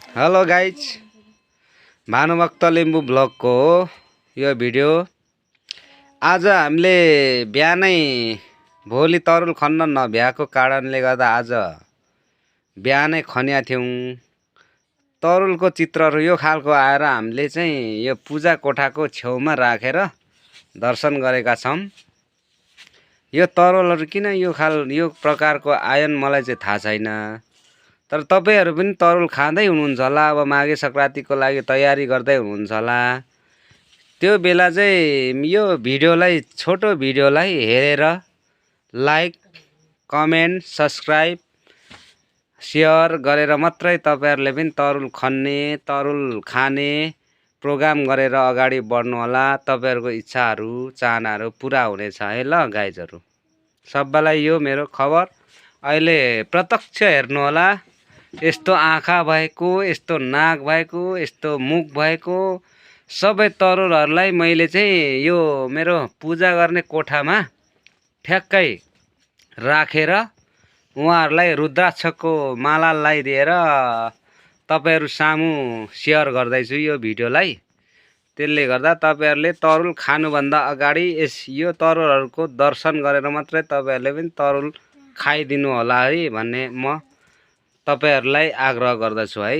Hello guys, Bhanubhakta Limbu ब्लगको हो यो video. आज हामीले बिहानै भोलि तरुल खन्न नभ्याएको कारणले गर्दा आज बिहानै खन्या थियौँ। तरुलको चित्रहरू यो खालको आएर हामीले चाहिँ यो पूजा कोठाको छेउमा राखेर दर्शन गरेका छौँ। यो तरुलहरू किन यो प्रकारको आयन मलाई चाहिँ थाहा छैन, तर तपाईहरु पनि तरुल खाँदै हुनुहुन्छ होला। अब माघे संक्रान्तिको लागि तयारी गर्दै हुनुहुन्छ होला। त्यो बेला चाहिँ यो भिडियोलाई छोटो भिडियोलाई हेरेर लाइक, कमेन्ट, सब्स्क्राइब, शेयर गरेर मात्रै तपाईहरुले पनि तरुल खन्ने, तरुल खाने प्रोग्राम गरेर अगाडि बढ्नु होला। तपाईहरुको इच्छाहरू, चाहनाहरू पूरा हुनेछ है ल गाइजहरु। सबैलाई यो मेरो खबर अहिले प्रत्यक्ष हेर्नु होला। यस्तो आँखा भएको, यस्तो नाक भएको, यस्तो मुख भएको सबै तरुलहरूलाई मैले चाहिँ यो मेरो पूजा गर्ने कोठामा ठ्याक्कै राखेर उहाँहरूलाई रुद्राक्षको माला लगाइदिएर तपाईहरु सामु शेयर गर्दैछु यो भिडियोलाई। त्यसले गर्दा तपाईहरुले तरुल खानुभन्दा अगाडि यो तरुलहरूको दर्शन गरेर मात्रै तपाईहरुले पनि तरुल खाइदिनु होला है भन्ने म तपाईहरुलाई आग्रह गर्दछु है।